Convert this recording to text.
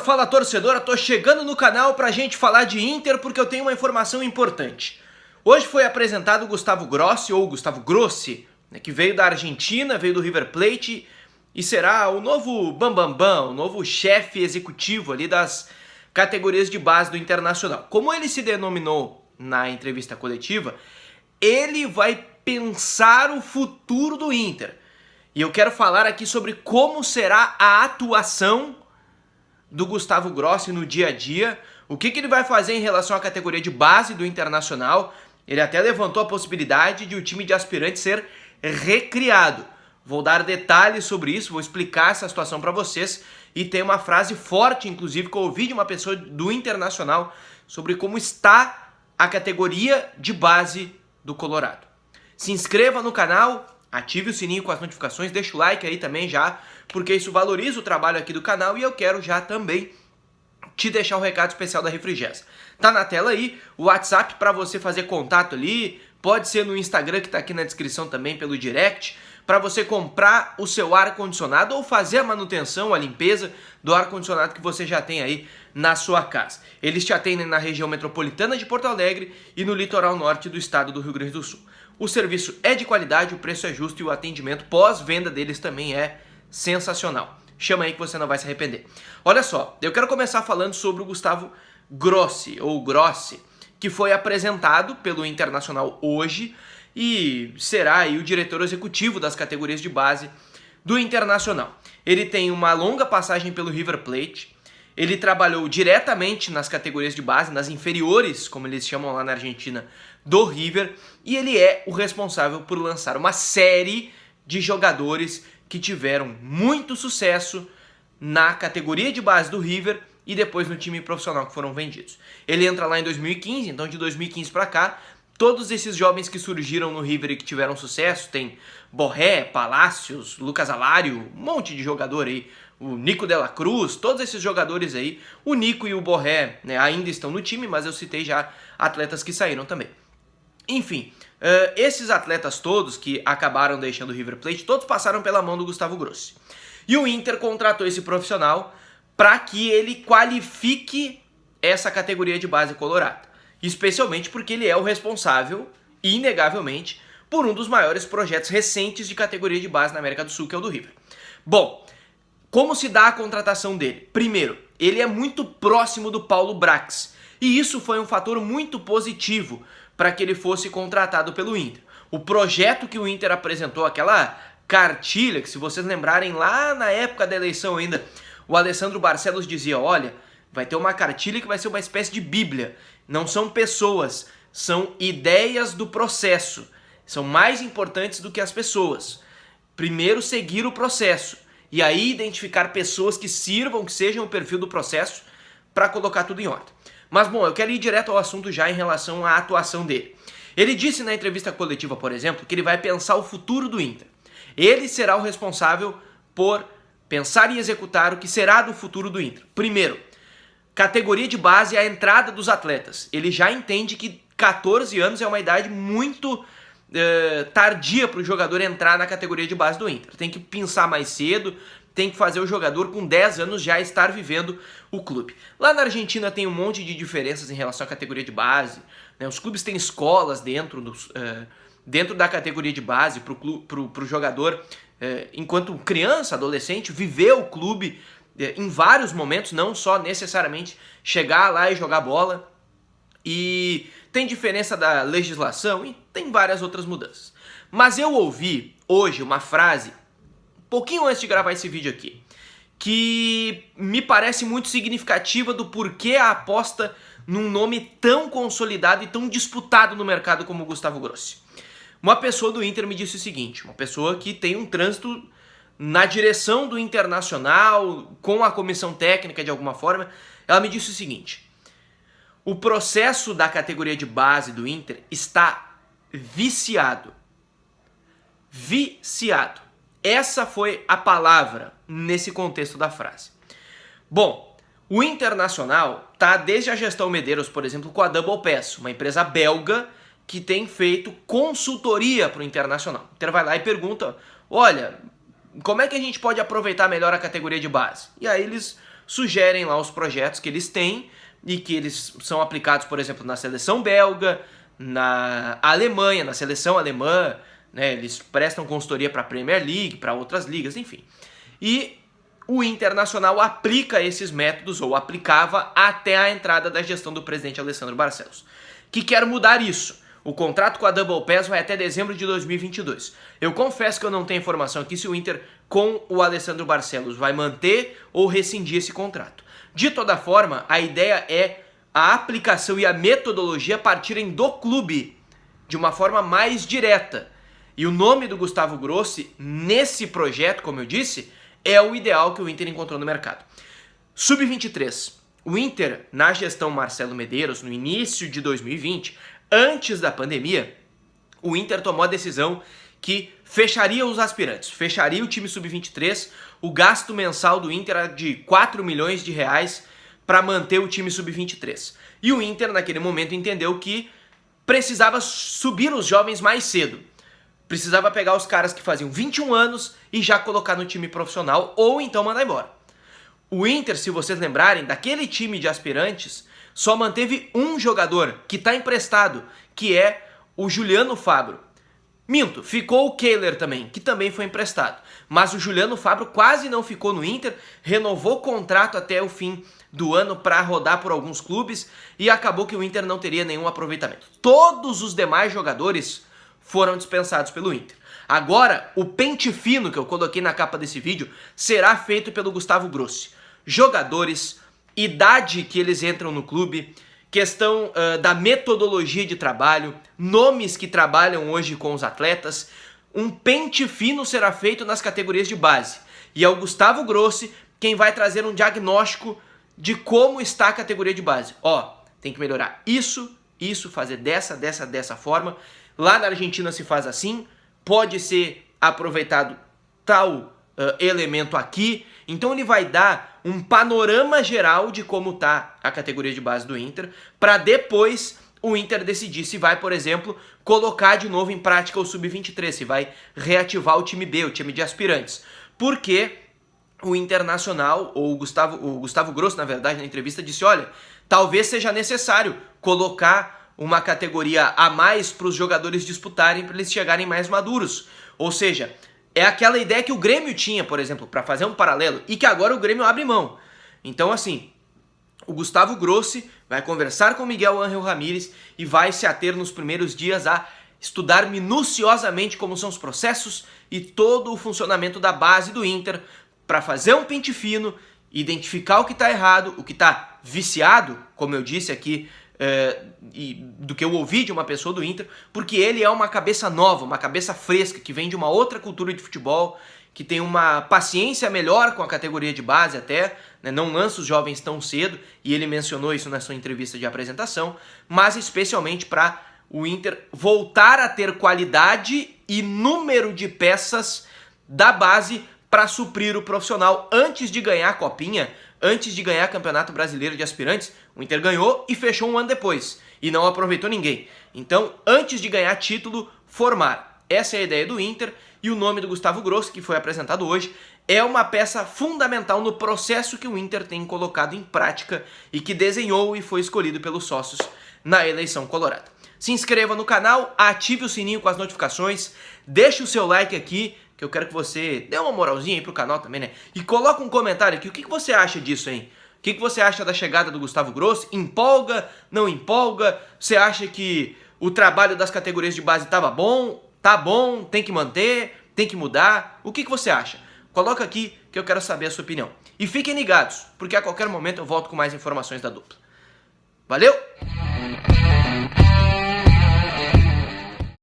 fala torcedora, tô chegando no canal pra gente falar de Inter porque eu tenho uma informação importante. Hoje foi apresentado o Gustavo Grossi, ou Gustavo Grossi, né, que veio da Argentina, veio do River Plate e será o novo bambambam, o novo chefe executivo ali das categorias de base do Internacional. Como ele se denominou na entrevista coletiva, ele vai pensar o futuro do Inter. E eu quero falar aqui sobre como será a atuação do Gustavo Grossi no dia a dia, o que ele vai fazer em relação à categoria de base do Internacional. Ele até levantou a possibilidade de o time de aspirantes ser recriado. Vou dar detalhes sobre isso, vou explicar essa situação para vocês. E tem uma frase forte, inclusive, que eu ouvi de uma pessoa do Internacional sobre como está a categoria de base do Colorado. Se inscreva no canal, ative o sininho com as notificações, deixa o like aí também já, porque isso valoriza o trabalho aqui do canal e eu quero já também te deixar um recado especial da Refrigés. Tá na tela aí o WhatsApp para você fazer contato ali, pode ser no Instagram que tá aqui na descrição também pelo direct, para você comprar o seu ar-condicionado ou fazer a manutenção, a limpeza do ar-condicionado que você já tem aí na sua casa. Eles te atendem na região metropolitana de Porto Alegre e no litoral norte do estado do Rio Grande do Sul. O serviço é de qualidade, o preço é justo e o atendimento pós-venda deles também é sensacional. Chama aí que você não vai se arrepender. Olha só, eu quero começar falando sobre o Gustavo Grossi, ou Grossi, que foi apresentado pelo Internacional hoje e será aí o diretor executivo das categorias de base do Internacional. Ele tem uma longa passagem pelo River Plate, ele trabalhou diretamente nas categorias de base, nas inferiores, como eles chamam lá na Argentina, do River, e ele é o responsável por lançar uma série de jogadores que tiveram muito sucesso na categoria de base do River e depois no time profissional que foram vendidos. Ele entra lá em 2015, então de 2015 para cá, todos esses jovens que surgiram no River e que tiveram sucesso, tem Borré, Palacios, Lucas Alário, um monte de jogador aí, o Nico de la Cruz, todos esses jogadores aí, o Nico e o Borré, né, ainda estão no time, mas eu citei já atletas que saíram também. Enfim, esses atletas todos que acabaram deixando o River Plate, todos passaram pela mão do Gustavo Grossi. E o Inter contratou esse profissional para que ele qualifique essa categoria de base colorada. Especialmente porque ele é o responsável, inegavelmente, por um dos maiores projetos recentes de categoria de base na América do Sul, que é o do River. Bom, como se dá a contratação dele? Primeiro, ele é muito próximo do Paulo Brax. E isso foi um fator muito positivo para que ele fosse contratado pelo Inter. O projeto que o Inter apresentou, aquela cartilha, que se vocês lembrarem lá na época da eleição ainda, o Alessandro Barcelos dizia, olha, vai ter uma cartilha que vai ser uma espécie de bíblia. Não são pessoas, são ideias do processo. São mais importantes do que as pessoas. Primeiro seguir o processo e aí identificar pessoas que sirvam, que sejam o perfil do processo para colocar tudo em ordem. Mas bom, eu quero ir direto ao assunto já em relação à atuação dele. Ele disse na entrevista coletiva, por exemplo, que ele vai pensar o futuro do Inter. Ele será o responsável por pensar e executar o que será do futuro do Inter. Primeiro, categoria de base é a entrada dos atletas. Ele já entende que 14 anos é uma idade muito tardia para o jogador entrar na categoria de base do Inter. Tem que pensar mais cedo, tem que fazer o jogador com 10 anos já estar vivendo o clube. Lá na Argentina tem um monte de diferenças em relação à categoria de base, né? Os clubes têm escolas dentro da categoria de base para o jogador, enquanto criança, adolescente, viver o clube em vários momentos, não só necessariamente chegar lá e jogar bola. E tem diferença da legislação e tem várias outras mudanças. Mas eu ouvi hoje uma frase, um pouquinho antes de gravar esse vídeo aqui, que me parece muito significativa do porquê a aposta num nome tão consolidado e tão disputado no mercado como o Gustavo Grossi. Uma pessoa do Inter me disse o seguinte, uma pessoa que tem um trânsito na direção do Internacional, com a comissão técnica de alguma forma, ela me disse o seguinte, o processo da categoria de base do Inter está viciado. Viciado. Essa foi a palavra nesse contexto da frase. Bom, o Internacional tá desde a gestão Medeiros, por exemplo, com a Double Pass, uma empresa belga que tem feito consultoria para o Internacional. O Inter vai lá e pergunta, olha, como é que a gente pode aproveitar melhor a categoria de base? E aí eles sugerem lá os projetos que eles têm e que eles são aplicados, por exemplo, na seleção belga, na Alemanha, na seleção alemã, né? Eles prestam consultoria para a Premier League, para outras ligas, enfim. E o Internacional aplica esses métodos, ou aplicava até a entrada da gestão do presidente Alessandro Barcelos, que quer mudar isso. O contrato com a Double Pass vai até dezembro de 2022. Eu confesso que eu não tenho informação aqui se o Inter, com o Alessandro Barcelos, vai manter ou rescindir esse contrato. De toda forma, a ideia é a aplicação e a metodologia partirem do clube de uma forma mais direta. E o nome do Gustavo Grossi, nesse projeto, como eu disse, é o ideal que o Inter encontrou no mercado. Sub-23. O Inter, na gestão Marcelo Medeiros, no início de 2020, antes da pandemia, o Inter tomou a decisão que fecharia os aspirantes, fecharia o time Sub-23, o gasto mensal do Inter era de 4 milhões de reais para manter o time Sub-23. E o Inter, naquele momento, entendeu que precisava subir os jovens mais cedo. Precisava pegar os caras que faziam 21 anos e já colocar no time profissional, ou então mandar embora. O Inter, se vocês lembrarem, daquele time de aspirantes, só manteve um jogador que está emprestado, que é o Juliano Fabro. Minto, ficou o Kehler também, que também foi emprestado. Mas o Juliano Fabro quase não ficou no Inter, renovou o contrato até o fim do ano para rodar por alguns clubes e acabou que o Inter não teria nenhum aproveitamento. Todos os demais jogadores foram dispensados pelo Inter. Agora, o pente fino que eu coloquei na capa desse vídeo será feito pelo Gustavo Grossi. Jogadores, idade que eles entram no clube, questão da metodologia de trabalho, nomes que trabalham hoje com os atletas. Um pente fino será feito nas categorias de base. E é o Gustavo Grossi quem vai trazer um diagnóstico de como está a categoria de base. Ó, tem que melhorar isso, fazer dessa forma. Lá na Argentina se faz assim, pode ser aproveitado tal elemento aqui. Então ele vai dar um panorama geral de como está a categoria de base do Inter, para depois o Inter decidir se vai, por exemplo, colocar de novo em prática o Sub-23, se vai reativar o time B, o time de aspirantes. Porque o Internacional, ou o Gustavo Grossi, na verdade, na entrevista, disse, olha, talvez seja necessário colocar uma categoria a mais para os jogadores disputarem, para eles chegarem mais maduros. Ou seja, é aquela ideia que o Grêmio tinha, por exemplo, para fazer um paralelo, e que agora o Grêmio abre mão. Então, assim, o Gustavo Grossi vai conversar com o Miguel Ángel Ramírez e vai se ater nos primeiros dias a estudar minuciosamente como são os processos e todo o funcionamento da base do Inter para fazer um pente fino, identificar o que está errado, o que está viciado, como eu disse aqui, e do que eu ouvi de uma pessoa do Inter, porque ele é uma cabeça nova, uma cabeça fresca, que vem de uma outra cultura de futebol, que tem uma paciência melhor com a categoria de base até, né, não lança os jovens tão cedo, e ele mencionou isso na sua entrevista de apresentação, mas especialmente para o Inter voltar a ter qualidade e número de peças da base para suprir o profissional antes de ganhar a Copinha, antes de ganhar Campeonato Brasileiro de Aspirantes. O Inter ganhou e fechou um ano depois, e não aproveitou ninguém. Então, antes de ganhar título, formar. Essa é a ideia do Inter, e o nome do Gustavo Grossi, que foi apresentado hoje, é uma peça fundamental no processo que o Inter tem colocado em prática e que desenhou e foi escolhido pelos sócios na eleição colorada. Se inscreva no canal, ative o sininho com as notificações, deixe o seu like aqui, que eu quero que você dê uma moralzinha aí pro canal também, né? E coloca um comentário aqui, o que você acha disso, hein? O que você acha da chegada do Gustavo Grossi? Empolga? Não empolga? Você acha que o trabalho das categorias de base estava bom? Tá bom? Tem que manter? Tem que mudar? O que você acha? Coloca aqui que eu quero saber a sua opinião. E fiquem ligados, porque a qualquer momento eu volto com mais informações da dupla. Valeu!